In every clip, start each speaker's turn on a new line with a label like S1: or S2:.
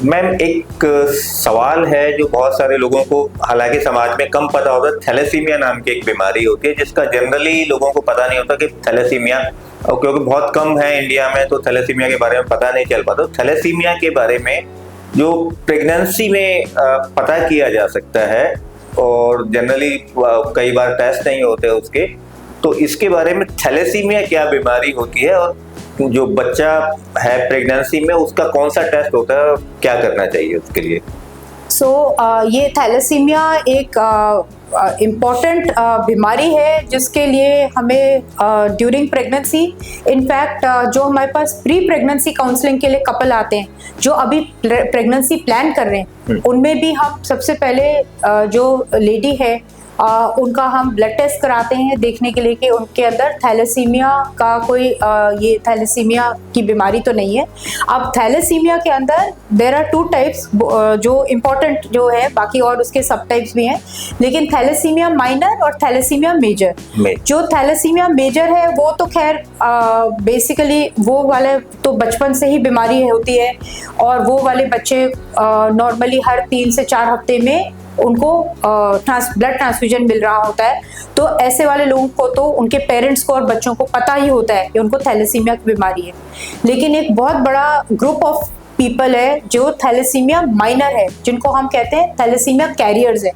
S1: Ma'am एक सवाल है जो बहुत सारे लोगों को हालांकि समाज में कम पता होता है। थैलेसीमिया नाम की एक बीमारी होती है जिसका जनरली लोगों को पता नहीं होता कि थैलेसीमिया, और क्योंकि बहुत कम है इंडिया में तो थैलेसीमिया के बारे में पता नहीं चल पाता। थैलेसीमिया के बारे में जो प्रेगनेंसी में पता किया जा सकता है और जनरली कई बार टेस्ट नहीं होते उसके, तो इसके बारे में थैलेसीमिया क्या बीमारी होती है और जो बच्चा है प्रेगनेंसी में उसका कौन सा टेस्ट होता है और क्या करना चाहिए उसके लिए?
S2: ये थैलेसीमिया एक इम्पॉर्टेंट बीमारी है जिसके लिए हमें ड्यूरिंग प्रेगनेंसी, इनफैक्ट जो हमारे पास प्री प्रेगनेंसी काउंसलिंग के लिए कपल आते हैं जो अभी प्रेगनेंसी प्लान कर रहे हैं, उनमें भी हम सबसे पहले जो लेडी है उनका हम ब्लड टेस्ट कराते हैं देखने के लिए कि उनके अंदर थैलेसीमिया का कोई ये थैलेसीमिया की बीमारी तो नहीं है। अब थैलेसीमिया के अंदर देयर आर 2 टाइप्स जो इम्पोर्टेंट जो है, बाकी और उसके सब टाइप्स भी हैं, लेकिन थैलेसीमिया माइनर और थैलेसीमिया मेजर। जो थैलेसीमिया मेजर है वो तो खैर बेसिकली वो वाले तो बचपन से ही बीमारी होती है और वो वाले बच्चे नॉर्मली हर 3 से 4 हफ्ते में उनको ब्लड ट्रांसफ्यूजन मिल रहा होता है। तो ऐसे वाले लोगों को तो उनके पेरेंट्स को और बच्चों को पता ही होता है कि उनको थैलेसीमिया की बीमारी है। लेकिन एक बहुत बड़ा ग्रुप ऑफ पीपल है जो थैलेसीमिया माइनर है, जिनको हम कहते हैं थैलेसीमिया कैरियर्स है।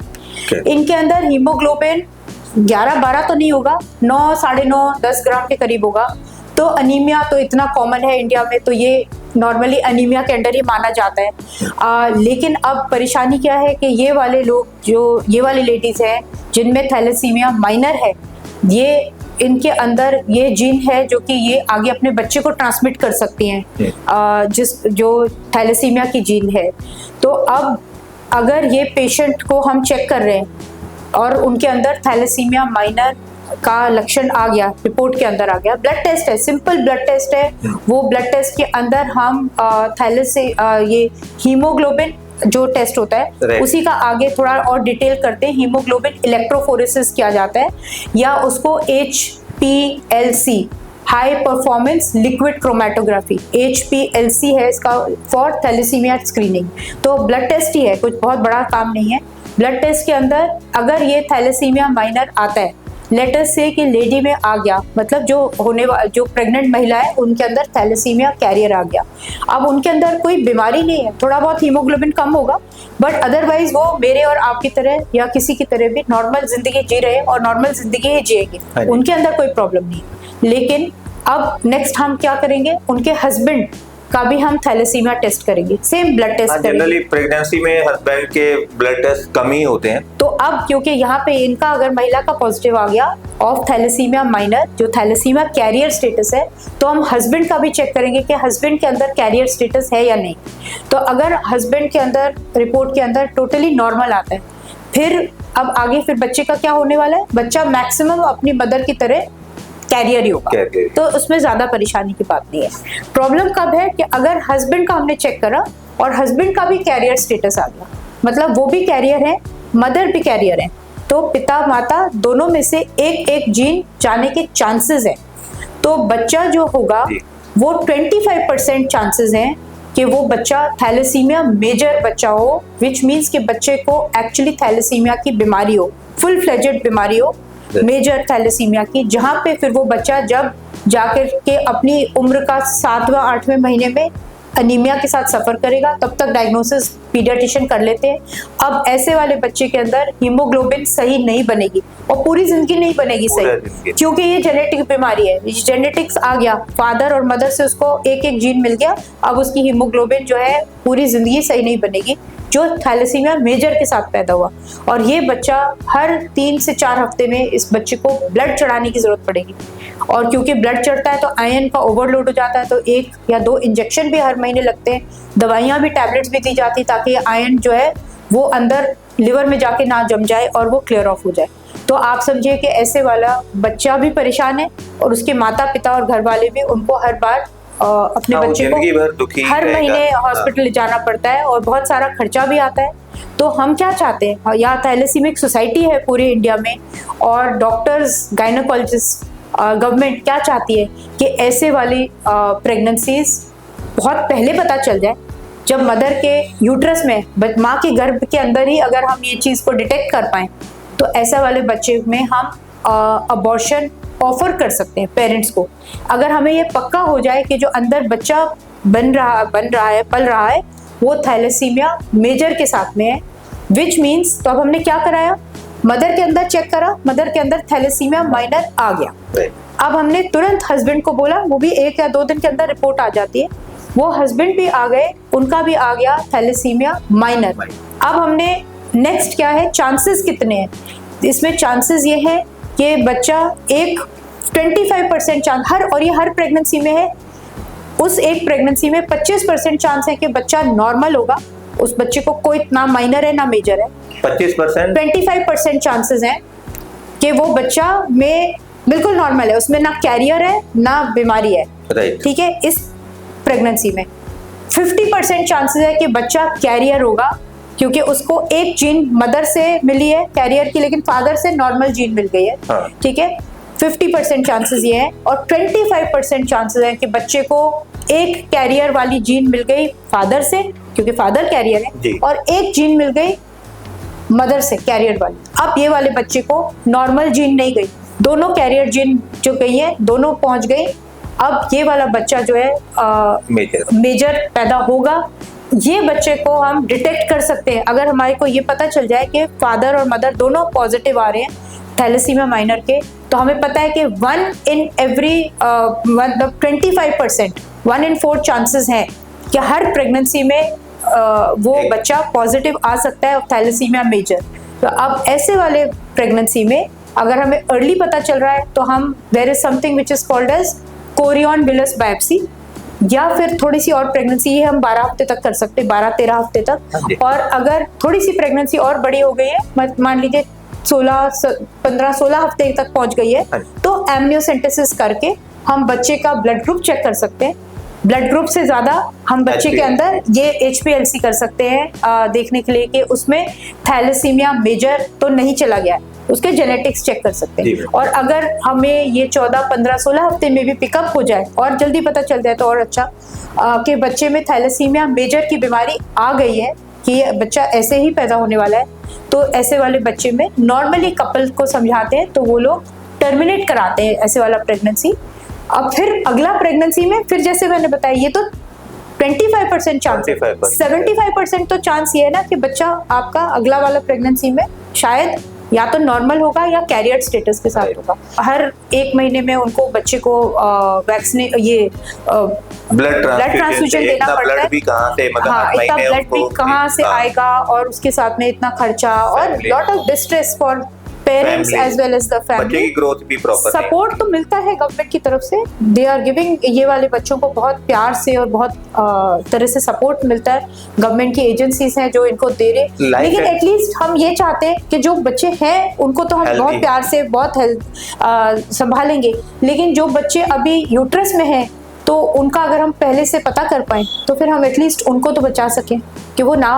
S2: इनके अंदर हीमोग्लोबिन 11-12 तो नहीं होगा, 9, 9.5, 10 ग्राम के करीब होगा। तो अनीमिया तो इतना कॉमन है इंडिया में, तो ये नॉर्मली अनीमिया के अंडर ही माना जाता है। लेकिन अब परेशानी क्या है कि ये वाले लोग, जो ये वाली लेडीज हैं जिनमें थैलेसीमिया माइनर है, ये इनके अंदर ये जीन है जो कि ये आगे अपने बच्चे को ट्रांसमिट कर सकती हैं, जो थैलेसीमिया की जीन है। तो अब अगर ये पेशेंट को हम चेक कर रहे हैं और उनके अंदर थैलेसीमिया माइनर का लक्षण आ गया, रिपोर्ट के अंदर आ गया, ब्लड टेस्ट है, सिंपल ब्लड टेस्ट है, वो ब्लड टेस्ट के अंदर हम ये हीमोग्लोबिन जो टेस्ट होता है उसी का आगे थोड़ा और डिटेल करते हैं। हीमोग्लोबिन इलेक्ट्रोफोरेसिस किया जाता है या उसको HPLC, high performance liquid chromatography, HPLC है इसका फॉर थैलेसीमिया स्क्रीनिंग। तो ब्लड टेस्ट ही है, कुछ बहुत बड़ा काम नहीं है। ब्लड टेस्ट के अंदर अगर ये थैलेसीमिया माइनर आता है, लेटर से कि लेडी में आ गया, मतलब जो प्रेग्नेंट महिला है उनके अंदर थैलेसीमिया कैरियर आ गया। अब उनके अंदर कोई बीमारी नहीं है, थोड़ा बहुत हीमोग्लोबिन कम होगा, बट अदरवाइज वो मेरे और आपकी तरह या किसी की तरह भी नॉर्मल जिंदगी जी रहे और नॉर्मल जिंदगी ही जिएगी, उनके अंदर कोई प्रॉब्लम नहीं। लेकिन अब नेक्स्ट हम क्या करेंगे, उनके हस्बैंड का भी हम थैलेसीमिया टेस्ट करेंगे, सेम ब्लड टेस्ट करेंगे।
S1: जनरली प्रेगनेंसी में हस्बैंड के ब्लड टेस्ट कम ही होते हैं।
S2: तो अब क्योंकि यहाँ पे इनका अगर महिला का पॉजिटिव आ गया ऑफ थैलेसीमिया माइनर, जो थैलेसीमिया कैरियर स्टेटस है, तो हम हस्बैंड का भी चेक करेंगे कि हस्बैंड के अंदर कैरियर स्टेटस है या नहीं। तो अगर हस्बैंड के अंदर रिपोर्ट के अंदर टोटली नॉर्मल आता है, फिर अब आगे फिर बच्चे का क्या होने वाला है, बच्चा मैक्सिमम अपनी मदर की तरह कैरियर ही होगा, तो उसमें ज्यादा परेशानी की बात नहीं है। प्रॉब्लम कब है कि अगर हस्बैंड का हमने चेक करा और हस्बैंड का भी कैरियर स्टेटस आ गया, मतलब वो भी कैरियर है, मदर भी कैरियर है, तो पिता माता दोनों में से एक जीन जाने के चांसेस है। तो बच्चा जो होगा वो 25% चांसेस हैं कि वो बच्चा थैलेसीमिया मेजर बच्चा हो, विच मीन्स कि बच्चे को एक्चुअली थैलेसीमिया की बीमारी हो, फुल फ्लेजेड बीमारी हो, मेजर थैलेसीमिया की, जहाँ पे फिर वो बच्चा जब जाकर के अपनी उम्र का 7वां 8वें महीने में अनीमिया के साथ सफर करेगा, तब तक डायग्नोसिस पीडियाट्रिशियन कर लेते हैं। अब ऐसे वाले बच्चे के अंदर हीमोग्लोबिन सही नहीं बनेगी और पूरी जिंदगी नहीं बनेगी सही, क्योंकि ये जेनेटिक बीमारी है, जेनेटिक्स आ गया, फादर और मदर से उसको एक जीन मिल गया, अब उसकी हीमोग्लोबिन जो है पूरी जिंदगी सही नहीं बनेगी, जो थैलेसीमिया मेजर के साथ पैदा हुआ। और ये बच्चा हर 3 से 4 हफ्ते में इस बच्चे को ब्लड चढ़ाने की जरूरत पड़ेगी, और क्योंकि ब्लड चढ़ता है तो आयरन का ओवरलोड हो जाता है, तो 1 या 2 इंजेक्शन भी हर महीने लगते हैं, दवाइयाँ भी, टैबलेट्स भी दी जाती ताकि आयरन जो है वो अंदर लिवर में जाके ना जम जाए और वो क्लियर ऑफ हो जाए। तो आप समझिए कि ऐसे वाला बच्चा भी परेशान है और उसके माता पिता और घर वाले भी, उनको हर बार अपने बच्चे को हर महीने हॉस्पिटल ले जाना पड़ता है और बहुत सारा खर्चा भी आता है। तो हम क्या चाहते हैं, यहाँ थैलेसीमिक सोसाइटी है पूरे इंडिया में, और डॉक्टर्स, गायनोकोलॉजिस्ट, गवर्नमेंट क्या चाहती है कि ऐसे वाली प्रेगनेंसीज बहुत पहले पता चल जाए जब मदर के यूट्रस में, माँ के गर्भ के अंदर ही अगर हम ये चीज़ को डिटेक्ट कर पाएं तो ऐसा वाले बच्चे में हम अबॉर्शन ऑफर कर सकते हैं पेरेंट्स को। अगर हमें ये पक्का हो जाए कि जो अंदर बच्चा पल रहा है वो थैलेसीमिया मेजर के साथ में है, विच मीन्स तो अब हमने क्या कराया, मदर के अंदर चेक करा, मदर के अंदर थैलेसीमिया माइनर आ गया। अब हमने तुरंत हस्बैंड को बोला, वो भी 1 या 2 दिन के अंदर रिपोर्ट आ जाती है, वो हस्बैंड भी आ गए, उनका भी आ गया थैलेसीमिया माइनर। अब हमने नेक्स्ट क्या है, चांसेस कितने हैं इसमें, चांसेस ये है कि बच्चा 25% चांस हर प्रेगनेंसी में है, उस एक प्रेगनेंसी में 25% चांस है कि बच्चा नॉर्मल होगा, उस बच्चे को कोई ना माइनर है ना मेजर है। 25% चांसेस हैं कि वो बच्चा में बिल्कुल नॉर्मल है, उसमें ना कैरियर है ना बीमारी है, ठीक है। इस प्रेगनेंसी में 50% चांसेस है कि बच्चा कैरियर होगा, क्योंकि उसको एक जीन मदर से मिली है कैरियर की, लेकिन फादर से नॉर्मल जीन मिल गई है, ठीक है। 50% चांसेस ये है, और 25% चांसेस है कि बच्चे को एक कैरियर वाली जीन मिल गई फादर से, क्योंकि फादर कैरियर है, और एक जीन मिल गई मदर से कैरियर वाली। अब ये वाले बच्चे को नॉर्मल जीन नहीं गई, दोनों कैरियर जीन जो गई है दोनों पहुंच गई। अब ये वाला बच्चा जो है मेजर पैदा होगा। ये बच्चे को हम डिटेक्ट कर सकते हैं अगर हमारे को ये पता चल जाए कि फादर और मदर दोनों पॉजिटिव आ रहे हैं थैलेसीमिया माइनर के, तो हमें पता है कि 1 in every 25%, 1 in 4 चांसेस हैं कि हर प्रेगनेंसी में वो बच्चा पॉजिटिव आ सकता है थैलेसीमिया मेजर। तो अब ऐसे वाले प्रेगनेंसी में अगर हमें अर्ली पता चल रहा है तो हम there is something which is called as chorion villus biopsy, या फिर थोड़ी सी और प्रेगनेंसी ये हम 12 हफ्ते तक कर सकते हैं, 12-13 हफ्ते तक। और अगर थोड़ी सी प्रेगनेंसी और बड़ी हो गई है, मान लीजिए 15-16 हफ्ते तक पहुंच गई है, तो एमनियोसेंटेसिस करके हम बच्चे का ब्लड ग्रुप चेक कर सकते हैं। ब्लड ग्रुप से ज्यादा हम बच्चे के अंदर ये HPLC कर सकते हैं देखने के लिए कि उसमें थैलेसीमिया मेजर तो नहीं चला गया, उसके जेनेटिक्स चेक कर सकते हैं। और अगर हमें ये 14, 15, 16 हफ्ते में भी पिकअप हो जाए और जल्दी पता चल जाए तो और अच्छा कि बच्चे में थैलेसीमिया मेजर की बीमारी आ गई है, कि ये बच्चा ऐसे ही पैदा होने वाला है, तो ऐसे वाले बच्चे में नॉर्मली कपल को समझाते हैं तो वो लोग टर्मिनेट कराते हैं ऐसे वाला प्रेगनेंसी। अब फिर अगला प्रेगनेंसी में फिर जैसे मैंने बताया ये तो 25% चांस, 75% तो चांस ये है ना कि बच्चा आपका अगला वाला प्रेगनेंसी में शायद या तो नॉर्मल होगा या कैरियर स्टेटस के साथ होगा। हर 1 महीने में उनको बच्चे को ये ब्लड ट्रांसफ्यूजन देना पड़ता है। इतना ब्लड भी कहाँ से आएगा, और उसके साथ में इतना खर्चा और lot of distress for parents as well as the family.
S1: बच्चे की ग्रोथ भी प्रॉपर
S2: सपोर्ट तो मिलता है गवर्नमेंट की तरफ से, दे आर गिविंग, ये वाले बच्चों को बहुत प्यार से और बहुत तरह से सपोर्ट मिलता है। गवर्नमेंट की एजेंसीज हैं जो इनको दे रहे, लेकिन एटलीस्ट हम ये चाहते हैं कि जो बच्चे हैं उनको तो हम बहुत प्यार से बहुत हेल्थ संभालेंगे, लेकिन जो बच्चे अभी यूट्रस में हैं तो उनका अगर हम पहले से पता कर पाए तो फिर हम एटलीस्ट उनको तो बचा सकें कि वो ना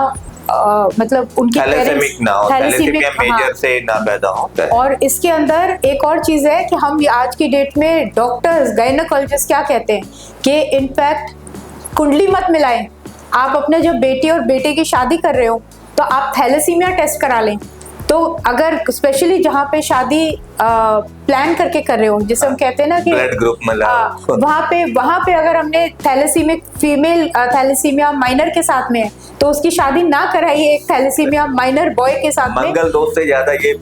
S2: मतलब उनके
S1: थैलेसीमिया मेजर से ना पैदा होता है।
S2: और इसके अंदर एक और चीज है कि हम आज की डेट में डॉक्टर्स गायनेकोलॉजिस्ट क्या कहते हैं कि इनफैक्ट कुंडली मत मिलाएं। आप अपने जब बेटी और बेटे की शादी कर रहे हो तो आप थैलेसीमिया टेस्ट करा लें। तो अगर स्पेशली जहाँ पे शादी प्लान करके कर रहे हो, जिसे हम कहते हैं ना कि
S1: ब्लड ग्रुप
S2: वहाँ पे अगर हमने थैलेसीमिक फीमेल थैलेसीमिया माइनर के साथ में है तो उसकी शादी ना कराइए एक थैलेसीमिया माइनर बॉय के साथ में।
S1: मंगल दोष से ज्यादा ये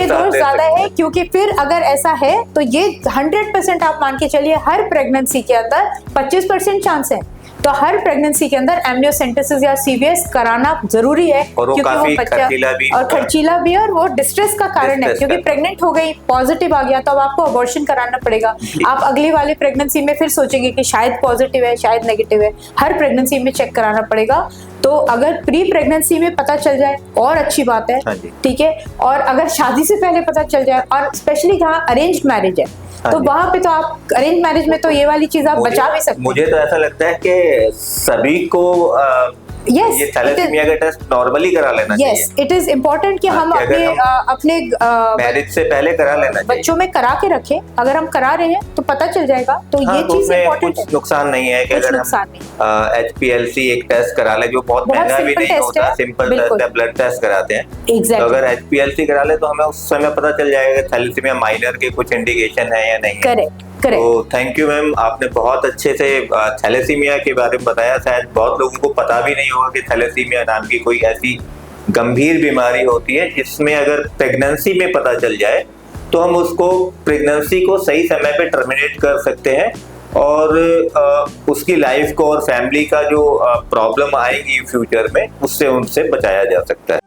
S2: दोष ज्यादा है, क्योंकि फिर अगर ऐसा है तो ये 100% आप मान के चलिए हर प्रेगनेंसी के अंदर 25% चांस है। तो हर प्रेगनेंसी के अंदर एमनियोसेंटेसिस या CVS कराना जरूरी है,
S1: क्योंकि वो बच्चा
S2: खर्चीला भी है और वो डिस्ट्रेस का कारण है, क्योंकि प्रेग्नेंट हो गई पॉजिटिव आ गया तो अब आपको अबॉर्शन कराना पड़ेगा। आप अगली वाली प्रेगनेंसी में फिर सोचेंगे कि शायद पॉजिटिव है शायद नेगेटिव है, हर प्रेगनेंसी में चेक कराना पड़ेगा। तो अगर प्री प्रेगनेंसी में पता चल जाए और अच्छी बात है, ठीक है। और अगर शादी से पहले पता चल जाए, और स्पेशली जहाँ अरेंज्ड मैरिज है तो वहाँ पे तो आप अरेंज मैरिज में तो ये वाली चीज आप बचा भी सकते हैं।
S1: मुझे तो ऐसा लगता है कि सभी को
S2: Yes,
S1: ये थैलेसीमिया का टेस्ट नॉर्मली करा लेना चाहिए।
S2: यस, इट इज इम्पोर्टेंट कि हम अपने
S1: मैरिज से पहले करा लेना चाहिए।
S2: बच्चों में करा के रखें। अगर हम करा रहे हैं तो पता चल जाएगा। तो ये चीज इम्पोर्टेंट है।
S1: कुछ नुकसान नहीं है कि अगर हम HPLC एक टेस्ट करा ले, जो बहुत महंगा भी नहीं होता, सिंपल ब्लड टेस्ट कराते हैं। तो अगर HPLC करा ले तो हमें उस समय पता चल जाएगा कि थैलेसीमिया माइनर के कुछ इंडिकेशन है या नहीं।
S2: करेक्ट।
S1: तो थैंक यू मैम, आपने बहुत अच्छे से थैलेसीमिया के बारे में बताया। शायद बहुत लोगों को पता भी नहीं होगा कि थैलेसीमिया नाम की कोई ऐसी गंभीर बीमारी होती है जिसमें अगर प्रेगनेंसी में पता चल जाए तो हम उसको प्रेगनेंसी को सही समय पे टर्मिनेट कर सकते हैं और उसकी लाइफ को और फैमिली का जो प्रॉब्लम आएगी फ्यूचर में उससे उनसे बचाया जा सकता है।